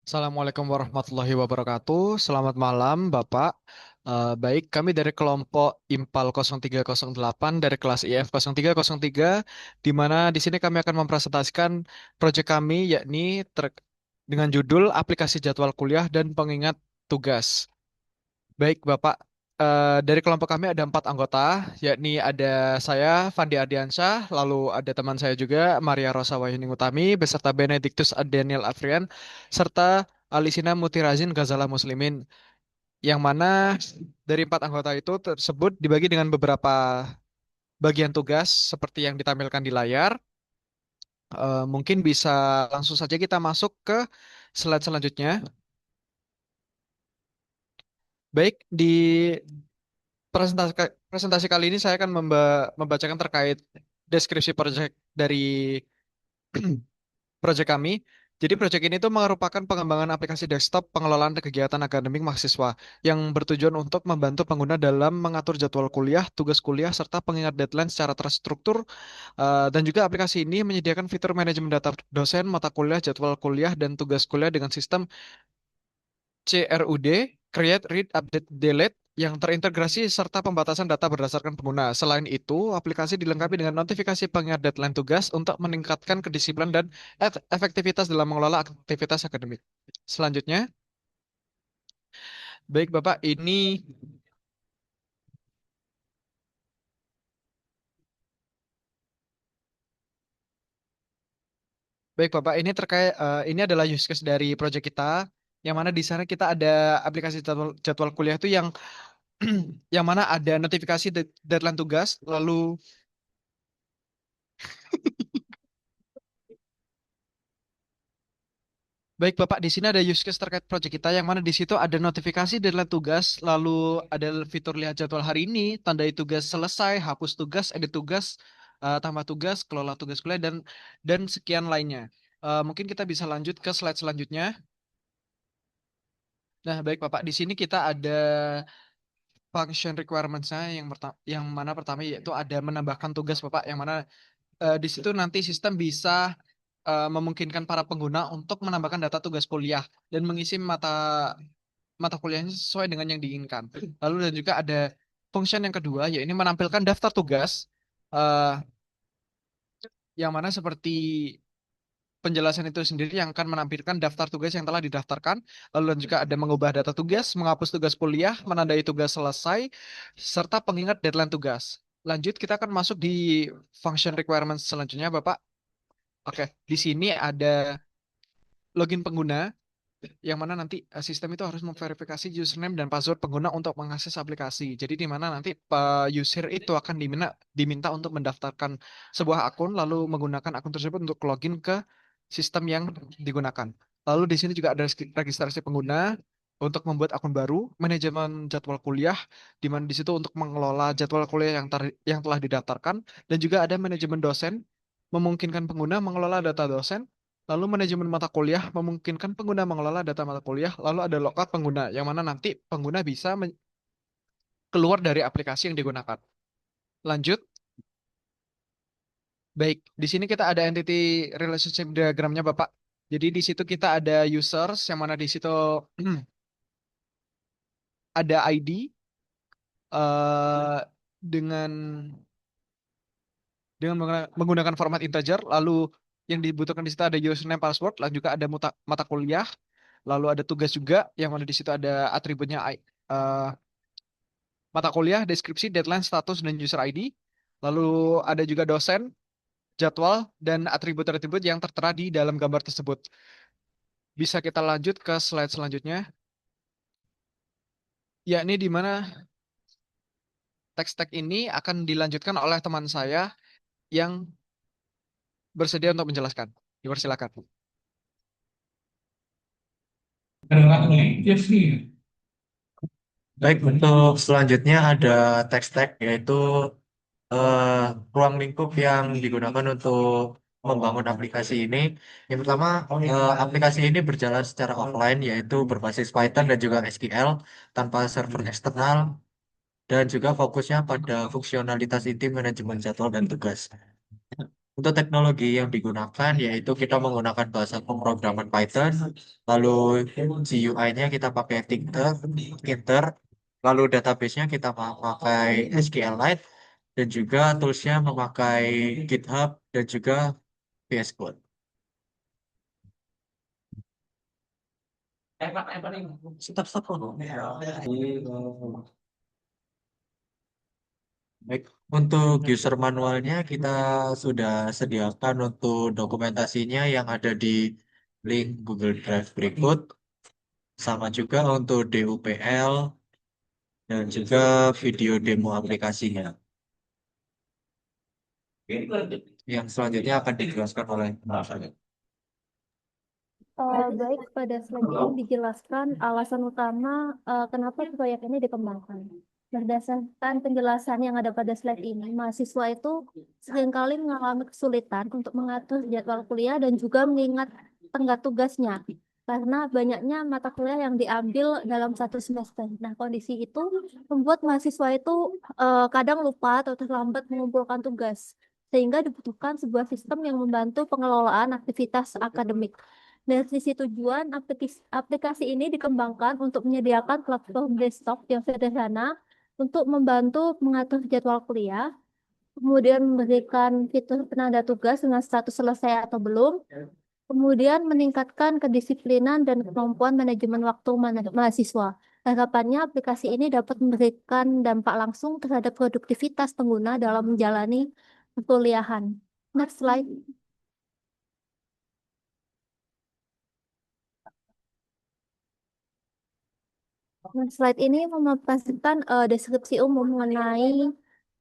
Assalamualaikum warahmatullahi wabarakatuh. Selamat malam, Bapak. Baik, kami dari kelompok IMPAL 0308 dari kelas IF 0303, di mana di sini kami akan mempresentasikan proyek kami, yakni dengan judul Aplikasi Jadwal Kuliah dan Pengingat Tugas. Baik, Bapak. Dari kelompok kami ada 4 anggota, yakni ada saya, Fandi Ardiansyah, lalu ada teman saya juga, Maria Rosa Wahyuni Utami, beserta Benedictus Daniel Afrian, serta Alisina Mutirazin Ghazala Muslimin, yang mana dari 4 anggota itu tersebut dibagi dengan beberapa bagian tugas seperti yang ditampilkan di layar. Mungkin bisa langsung saja kita masuk ke slide selanjutnya. Baik, di presentasi kali ini saya akan membacakan terkait deskripsi proyek dari proyek kami. Jadi proyek ini tuh merupakan pengembangan aplikasi desktop pengelolaan kegiatan akademik mahasiswa yang bertujuan untuk membantu pengguna dalam mengatur jadwal kuliah, tugas kuliah, serta pengingat deadline secara terstruktur. Dan juga aplikasi ini menyediakan fitur manajemen data dosen, mata kuliah, jadwal kuliah, dan tugas kuliah dengan sistem CRUD, Create, Read, Update, Delete, yang terintegrasi serta pembatasan data berdasarkan pengguna. Selain itu, aplikasi dilengkapi dengan notifikasi pengingat deadline tugas untuk meningkatkan kedisiplinan dan efektivitas dalam mengelola aktivitas akademik. Selanjutnya, baik Bapak, ini terkait ini adalah use case dari proyek kita, yang mana di sana kita ada aplikasi jadwal kuliah itu yang yang mana ada notifikasi deadline tugas, lalu baik, Bapak, di sini ada use case terkait project kita yang mana di situ ada notifikasi deadline tugas, lalu ada fitur lihat jadwal hari ini, tandai tugas selesai, hapus tugas, edit tugas, tambah tugas, kelola tugas kuliah, dan sekian lainnya. Mungkin kita bisa lanjut ke slide selanjutnya. Nah, baik, Bapak, di sini kita ada function requirements-nya yang mana pertama yaitu ada menambahkan tugas, Bapak, yang mana di situ nanti sistem bisa memungkinkan para pengguna untuk menambahkan data tugas kuliah dan mengisi mata mata kuliahnya sesuai dengan yang diinginkan. Lalu dan juga ada function yang kedua, yaitu menampilkan daftar tugas, eh, yang mana seperti penjelasan itu sendiri yang akan menampilkan daftar tugas yang telah didaftarkan. Lalu dan juga ada mengubah data tugas, menghapus tugas kuliah, menandai tugas selesai, serta pengingat deadline tugas. Lanjut, kita akan masuk di function requirements selanjutnya, Bapak. Oke, di sini ada login pengguna, yang mana nanti sistem itu harus memverifikasi username dan password pengguna untuk mengakses aplikasi. Jadi di mana nanti user itu akan diminta untuk mendaftarkan sebuah akun lalu menggunakan akun tersebut untuk login ke sistem yang digunakan. Lalu di sini juga ada registrasi pengguna untuk membuat akun baru, manajemen jadwal kuliah, di mana di situ untuk mengelola jadwal kuliah yang telah didaftarkan, dan juga ada manajemen dosen, memungkinkan pengguna mengelola data dosen. Lalu manajemen mata kuliah memungkinkan pengguna mengelola data mata kuliah. Lalu ada logout pengguna, yang mana nanti pengguna bisa keluar dari aplikasi yang digunakan. Lanjut, baik. Di sini kita ada entity relationship diagramnya, Bapak. Jadi di situ kita ada users, yang mana di situ ada ID dengan menggunakan format integer. Lalu yang dibutuhkan di situ ada username, password, lalu juga ada mata kuliah, lalu ada tugas juga, yang mana di situ ada atributnya eh, mata kuliah, deskripsi, deadline, status, dan user ID. Lalu ada juga dosen, jadwal, dan atribut-atribut yang tertera di dalam gambar tersebut. Bisa kita lanjut ke slide selanjutnya, yakni di mana teks-teks ini akan dilanjutkan oleh teman saya yang bersedia untuk menjelaskan. Dipersilakan. Baik, untuk selanjutnya ada text tag, yaitu eh, ruang lingkup yang digunakan untuk membangun aplikasi ini. Yang pertama, aplikasi ini berjalan secara offline, yaitu berbasis Python dan juga SQL, tanpa server eksternal, dan juga fokusnya pada fungsionalitas inti manajemen jadwal dan tugas. Untuk teknologi yang digunakan yaitu kita menggunakan bahasa pemrograman Python, lalu GUI-nya kita pakai Tkinter, lalu database-nya kita memakai SQLite, dan juga tools-nya memakai GitHub dan juga VS Code. Stop, stop. Baik, untuk user manualnya kita sudah sediakan untuk dokumentasinya yang ada di link Google Drive berikut, sama juga untuk DUPL dan juga video demo aplikasinya. Yang selanjutnya akan dijelaskan oleh Mbak Fadil. Baik, pada slide ini dijelaskan alasan utama kenapa proyek ini dikembangkan. Berdasarkan penjelasan yang ada pada slide ini, mahasiswa itu seringkali mengalami kesulitan untuk mengatur jadwal kuliah dan juga mengingat tenggat tugasnya karena banyaknya mata kuliah yang diambil dalam satu semester. Nah, kondisi itu membuat mahasiswa itu kadang lupa atau terlambat mengumpulkan tugas, sehingga dibutuhkan sebuah sistem yang membantu pengelolaan aktivitas akademik. Dari sisi tujuan, aplikasi ini dikembangkan untuk menyediakan platform desktop yang sederhana untuk membantu mengatur jadwal kuliah, kemudian memberikan fitur penanda tugas dengan status selesai atau belum, kemudian meningkatkan kedisiplinan dan kemampuan manajemen waktu mahasiswa. Harapannya aplikasi ini dapat memberikan dampak langsung terhadap produktivitas pengguna dalam menjalani perkuliahan. Next slide. Nah, slide ini mempresentasikan deskripsi umum mengenai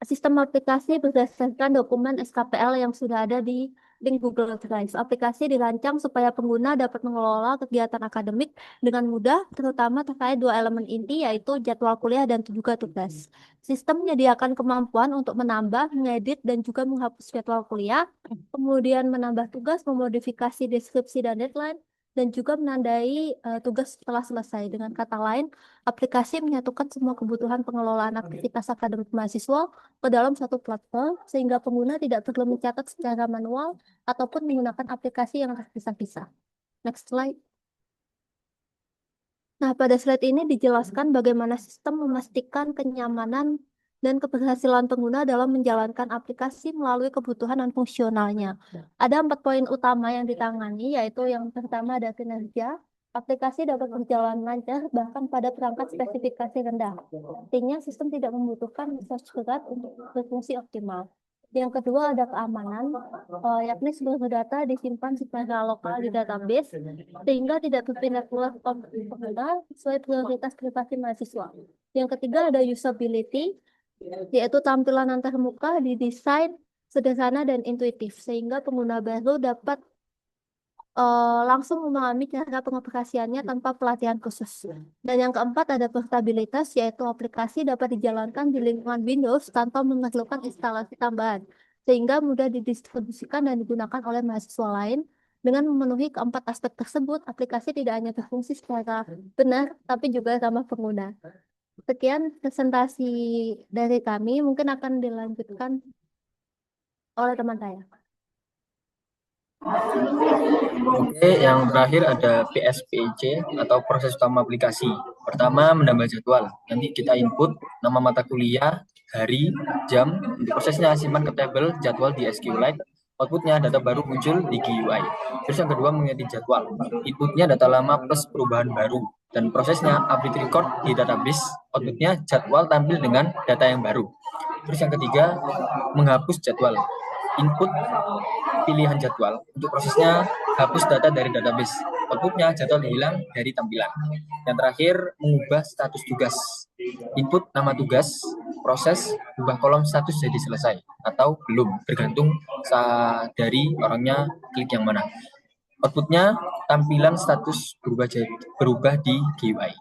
sistem aplikasi berdasarkan dokumen SKPL yang sudah ada di link Google Drive. Aplikasi dirancang supaya pengguna dapat mengelola kegiatan akademik dengan mudah, terutama terkait dua elemen inti, yaitu jadwal kuliah dan juga tugas. Sistem menyediakan kemampuan untuk menambah, mengedit, dan juga menghapus jadwal kuliah, kemudian menambah tugas, memodifikasi deskripsi dan deadline, dan juga menandai tugas setelah selesai. Dengan kata lain, aplikasi menyatukan semua kebutuhan pengelolaan aktivitas akademik mahasiswa ke dalam satu platform, sehingga pengguna tidak perlu mencatat secara manual ataupun menggunakan aplikasi yang terpisah-pisah. Next slide. Nah, pada slide ini dijelaskan bagaimana sistem memastikan kenyamanan dan keberhasilan pengguna dalam menjalankan aplikasi melalui kebutuhan dan fungsionalnya. Ada 4 poin utama yang ditangani, yaitu yang pertama ada kinerja. Aplikasi dapat berjalan lancar bahkan pada perangkat spesifikasi rendah. Artinya sistem tidak membutuhkan resource berat untuk berfungsi optimal. Yang kedua ada keamanan, yakni seluruh data disimpan secara lokal di database sehingga tidak berpindah keluar komputer sesuai prioritas privasi mahasiswa. Yang ketiga ada usability, yaitu tampilan antarmuka didesain sederhana dan intuitif sehingga pengguna baru dapat langsung memahami cara pengoperasiannya tanpa pelatihan khusus. Dan yang keempat ada portabilitas, yaitu aplikasi dapat dijalankan di lingkungan Windows tanpa memerlukan instalasi tambahan, sehingga mudah didistribusikan dan digunakan oleh mahasiswa lain. Dengan memenuhi keempat aspek tersebut, aplikasi tidak hanya berfungsi secara benar, tapi juga ramah pengguna. Sekian presentasi dari kami, mungkin akan dilanjutkan oleh teman saya. Oke, yang terakhir ada PSPC atau proses utama aplikasi. Pertama, menambah jadwal. Nanti kita input nama mata kuliah, hari, jam. Untuk prosesnya simpan ke tabel jadwal di SQLite. Outputnya data baru muncul di GUI. Terus yang kedua, mengedit jadwal. Inputnya data lama plus perubahan baru. Dan prosesnya update record di database. Outputnya jadwal tampil dengan data yang baru. Terus yang ketiga, menghapus jadwal. Input pilihan jadwal. Untuk prosesnya, hapus data dari database. Outputnya jadwal hilang dari tampilan. Yang terakhir, mengubah status tugas. Input nama tugas, proses, ubah kolom status jadi selesai atau belum, tergantung dari orangnya klik yang mana. Outputnya, tampilan status berubah di GUI.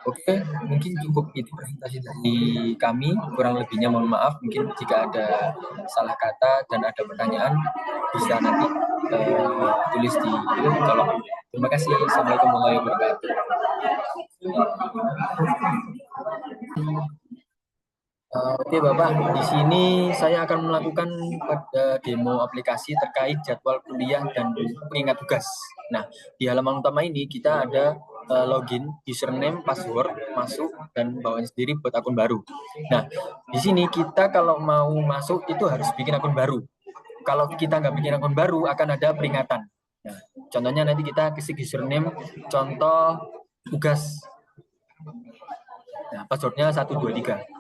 Oke, mungkin cukup itu presentasi dari kami. Kurang lebihnya mohon maaf. Mungkin jika ada salah kata dan ada pertanyaan, bisa nanti tulis di kolom. Terima kasih. Assalamualaikum warahmatullahi wabarakatuh. Oke Bapak, di sini saya akan melakukan demo aplikasi terkait jadwal kuliah dan pengingat tugas. Nah, di halaman utama ini kita ada login, username, password, masuk, dan bawaan sendiri buat akun baru. Nah, di sini kita kalau mau masuk itu harus bikin akun baru. Kalau kita nggak bikin akun baru akan ada peringatan. Nah, contohnya nanti kita kasih username, contoh tugas. Nah, passwordnya 123.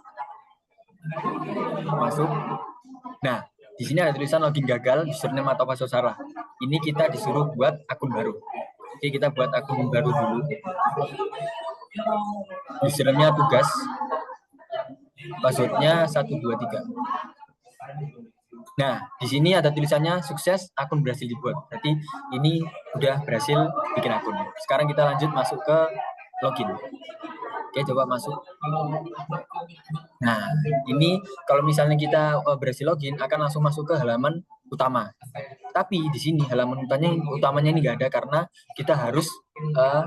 Masuk. Nah, di sini ada tulisan login gagal, username atau password salah. Ini kita disuruh buat akun baru. Oke, kita buat akun baru dulu. Username-nya tugas. Passwordnya 123. Nah, di sini ada tulisannya sukses, akun berhasil dibuat. Berarti ini udah berhasil bikin akun. Sekarang kita lanjut masuk ke login. Oke, coba masuk. Nah, ini kalau misalnya kita berhasil login, akan langsung masuk ke halaman utama. Tapi di sini halaman utamanya ini nggak ada karena kita harus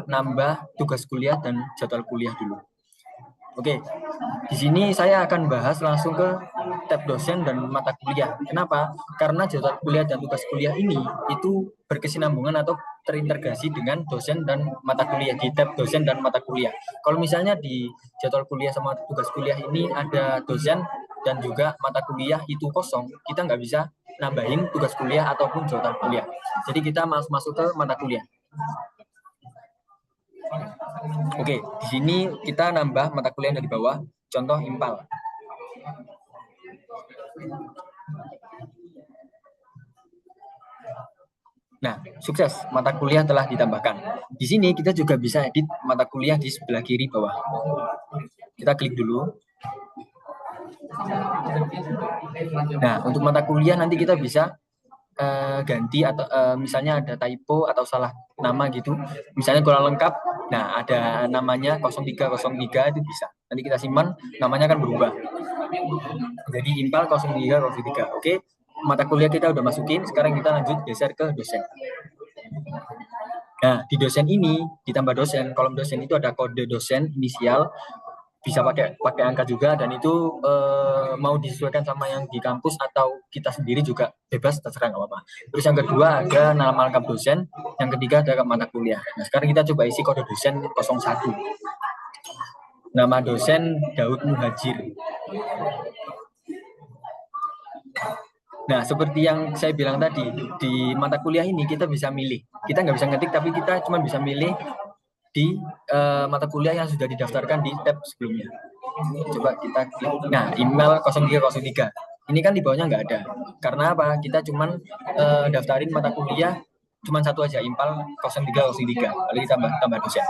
nambah tugas kuliah dan jadwal kuliah dulu. Oke, di sini saya akan bahas langsung ke tab dosen dan mata kuliah. Kenapa? Karena jadwal kuliah dan tugas kuliah ini itu berkesinambungan atau terintegrasi dengan dosen dan mata kuliah di tab dosen dan mata kuliah. Kalau misalnya di jadwal kuliah sama tugas kuliah ini ada dosen dan juga mata kuliah itu kosong, kita nggak bisa nambahin tugas kuliah ataupun jadwal kuliah. Jadi kita masuk ke mata kuliah. Oke, di sini kita nambah mata kuliah dari bawah, contoh IMPAL. Nah, sukses, mata kuliah telah ditambahkan. Di sini kita juga bisa edit mata kuliah di sebelah kiri bawah. Kita klik dulu. Nah, untuk mata kuliah nanti kita bisa ganti atau misalnya ada typo atau salah nama gitu, misalnya kurang lengkap, nah ada namanya 0303 itu bisa, nanti kita simpan, namanya akan berubah jadi IMPAL 0303. Oke, mata kuliah kita udah masukin, sekarang kita lanjut geser ke dosen. Nah, di dosen ini ditambah dosen, kolom dosen itu ada kode dosen inisial, bisa pakai angka juga, dan itu mau disesuaikan sama yang di kampus atau kita sendiri juga bebas, terserah, nggak apa-apa. Terus yang kedua ada nama lengkap dosen, yang ketiga ada mata kuliah. Nah, sekarang kita coba isi kode dosen 01. Nama dosen Daud Muhajir. Nah, seperti yang saya bilang tadi, di mata kuliah ini kita bisa milih. Kita nggak bisa ngetik, tapi kita cuma bisa milih di mata kuliah yang sudah didaftarkan di tab sebelumnya. Coba kita klik. Nah, email 0303. Ini kan di bawahnya nggak ada. Karena apa? Kita cuman daftarin mata kuliah cuman satu aja, IMPAL 0303. Lalu tambah dosen.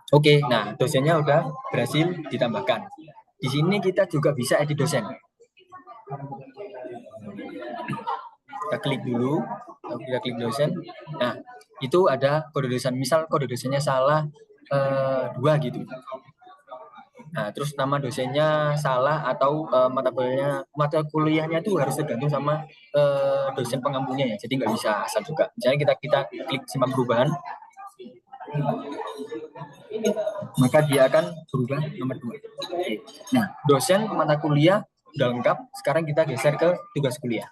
Oke, nah dosennya udah berhasil ditambahkan. Di sini kita juga bisa edit dosen. Kita klik dulu, kita klik dosen. Nah, itu ada kode dosen. Misal kode dosennya salah 2 gitu. Nah, terus nama dosennya salah atau mata kuliahnya itu harus tergantung sama dosen pengampunya ya. Jadi nggak bisa asal juga. Misalnya kita klik simpan perubahan, maka dia akan berubah nomor 2. Nah, dosen mata kuliah udah lengkap. Sekarang kita geser ke tugas kuliah.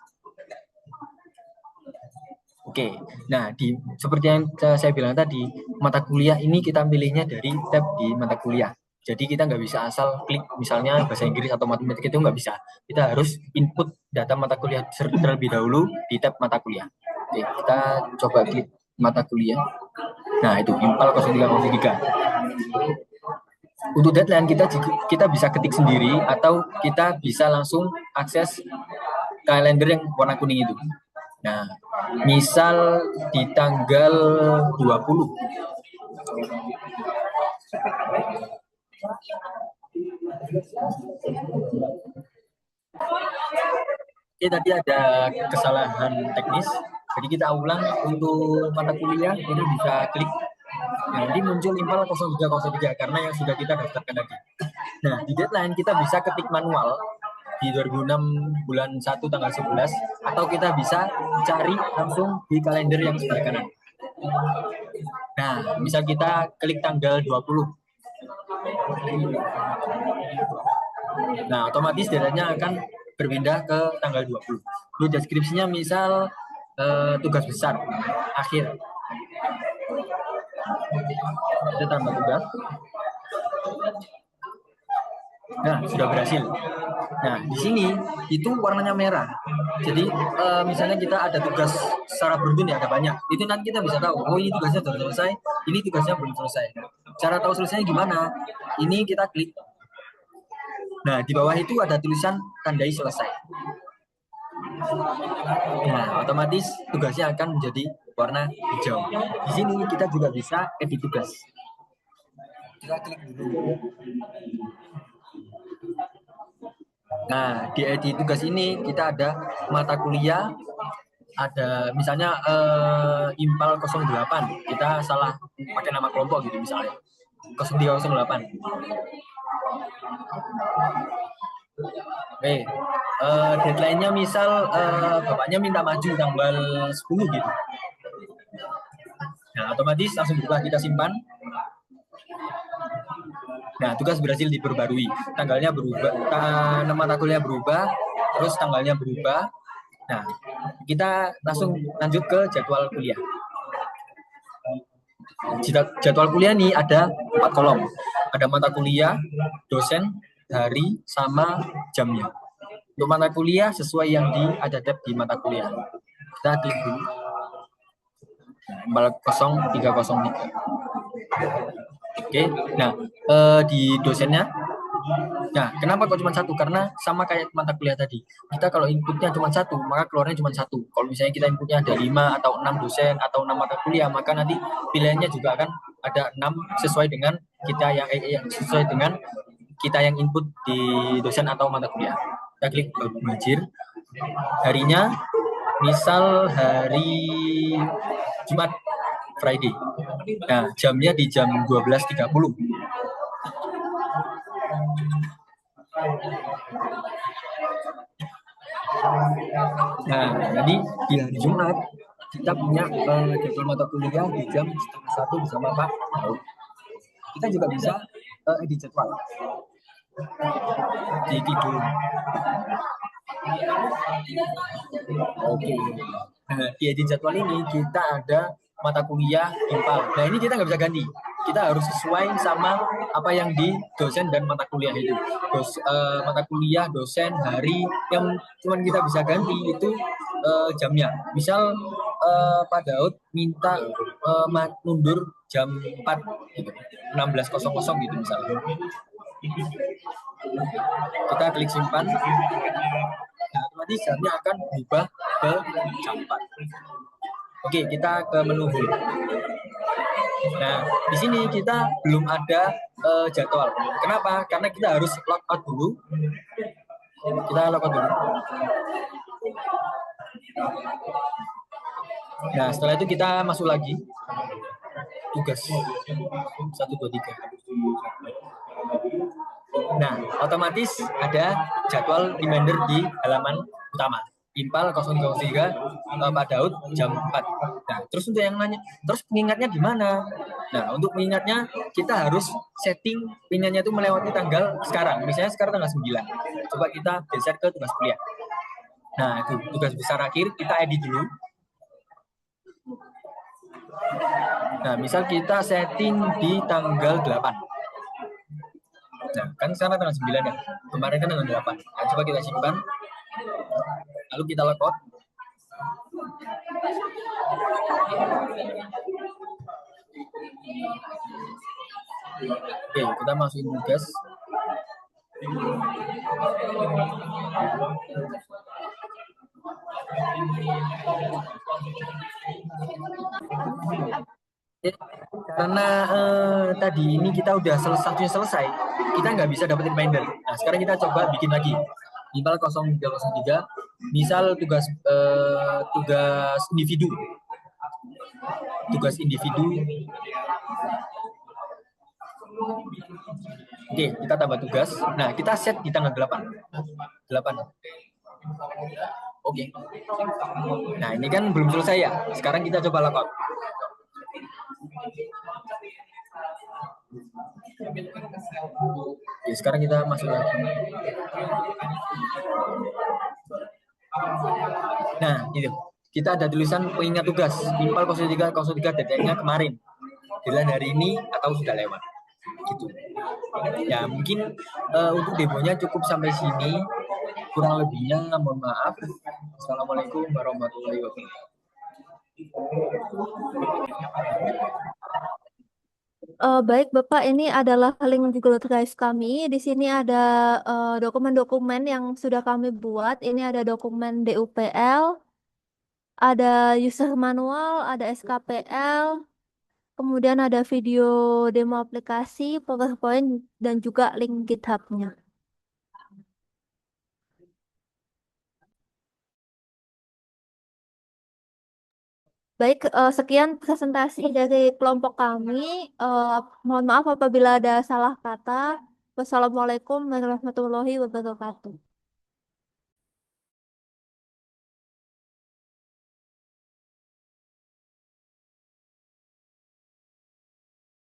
Oke, nah seperti yang saya bilang tadi, mata kuliah ini kita pilihnya dari tab di mata kuliah. Jadi kita nggak bisa asal klik misalnya bahasa Inggris atau matematika, itu nggak bisa. Kita harus input data mata kuliah terlebih dahulu di tab mata kuliah. Oke, kita coba klik mata kuliah. Nah, itu IMPAL 0303. Untuk deadline kita bisa ketik sendiri atau kita bisa langsung akses kalender yang warna kuning itu. Nah, misal di tanggal 20. Oke, tadi ada kesalahan teknis. Jadi kita ulang untuk mata kuliah, ini bisa klik. Nah, nanti muncul IMPAL 0303 karena yang sudah kita daftarkan tadi. Nah, di deadline kita bisa ketik manual di 2006 bulan 1 tanggal 11, atau kita bisa cari langsung di kalender yang sebelah kanan. Nah, misal kita klik tanggal 20. Nah, otomatis deadline-nya akan berpindah ke tanggal 20. Lalu deskripsinya misal tugas besar akhir. Kita tambah tugas. Nah, sudah berhasil. Nah, di sini itu warnanya merah. Jadi misalnya kita ada tugas secara beruntun ya, ada banyak. Itu nanti kita bisa tahu, oh ini tugasnya sudah selesai, ini tugasnya belum selesai. Cara tahu selesainya gimana? Ini kita klik. Nah, di bawah itu ada tulisan tandai selesai. Nah, otomatis tugasnya akan menjadi warna hijau. Di sini kita juga bisa edit tugas. Kita klik dulu. Nah, di edit tugas ini kita ada mata kuliah, ada misalnya Impal 08, kita salah pakai nama kelompok gitu misalnya. 0308. Oke, deadline-nya misal bapaknya minta maju tanggal 10 gitu. Nah, otomatis langsung berubah, kita simpan. Nah, tugas berhasil diperbarui. Tanggalnya berubah, nama mata kuliah berubah, terus tanggalnya berubah. Nah, kita langsung lanjut ke jadwal kuliah. Jadwal kuliah nih ada 4 kolom. Ada mata kuliah, dosen, hari, sama jamnya. Untuk mata kuliah sesuai yang ada tab di mata kuliah. Kita klik dulu. Impal 0303. Oke, nah di dosennya, nah kenapa kok cuma satu? Karena sama kayak mata kuliah tadi. Kita kalau inputnya cuma satu, maka keluarnya cuma satu. Kalau misalnya kita inputnya ada 5 atau 6 dosen atau 6 mata kuliah, maka nanti pilihannya juga akan ada 6 sesuai dengan kita yang sesuai dengan kita yang input di dosen atau mata kuliah. Kita klik merger. Harinya, misal hari Jumat, Friday. Nah, jamnya di jam 12.30. Nah, jadi di hari Jumat kita punya jadwal mata kuliah di jam 1 bersama Pak Daud. Kita juga bisa edit jadwal. Di tidur. Oke. Nah, di edit jadwal ini kita ada mata kuliah Impal. Nah, ini kita nggak bisa ganti. Kita harus sesuai sama apa yang di dosen dan mata kuliah itu. Mata kuliah, dosen, hari, yang cuma kita bisa ganti itu jamnya. Misal Pak Daud minta mundur jam 4, gitu. 16.00 gitu misalnya. Kita klik simpan. Nah, otomatis jamnya akan berubah ke jam 4. Oke, kita ke menu home. Nah, di sini kita belum ada jadwal. Kenapa? Karena kita harus logout dulu. Kita logout dulu. Nah, setelah itu kita masuk lagi. Tugas 1, 2, 3. Nah, otomatis ada jadwal reminder di halaman utama. Impal 003 Pak Daud jam 4. Nah, terus untuk yang nanya, terus pengingatnya di mana? Nah, untuk pengingatnya kita harus setting pengingatnya itu melewati tanggal sekarang. Misalnya sekarang tanggal 9. Coba kita geser ke tugas kuliah. Nah, itu tugas besar akhir, kita edit dulu. Nah, misal kita setting di tanggal 8. Nah, kan sekarang tanggal 9 ya. Kemarin kan tanggal 8. Nah, coba kita simpan. Lalu kita logout. Oke, kita masukin tugas. Karena tadi ini kita udah selesai, kita nggak bisa dapat reminder. Nah, sekarang kita coba bikin lagi. Impal 0303, misal tugas individu. Tugas individu. Oke, kita tambah tugas. Nah, kita set di tanggal 8. Oke. Nah, ini kan belum selesai ya. Sekarang kita coba logout. Oke, sekarang kita masuk lagi. Nah, itu. Kita ada tulisan pengingat tugas IPAL 03 deadline-nya kemarin. Deadline hari ini atau sudah lewat. Gitu. Ya, mungkin untuk demonya cukup sampai sini. Kurang lebihnya mohon maaf. Assalamualaikum warahmatullahi wabarakatuh. Baik, Bapak, ini adalah link Google Drive kami. Di sini ada dokumen-dokumen yang sudah kami buat. Ini ada dokumen DUPL, ada user manual, ada SKPL, kemudian ada video demo aplikasi, PowerPoint, dan juga link GitHub-nya. Baik, sekian presentasi dari kelompok kami. Eh, Mohon maaf apabila ada salah kata. Wassalamualaikum warahmatullahi wabarakatuh.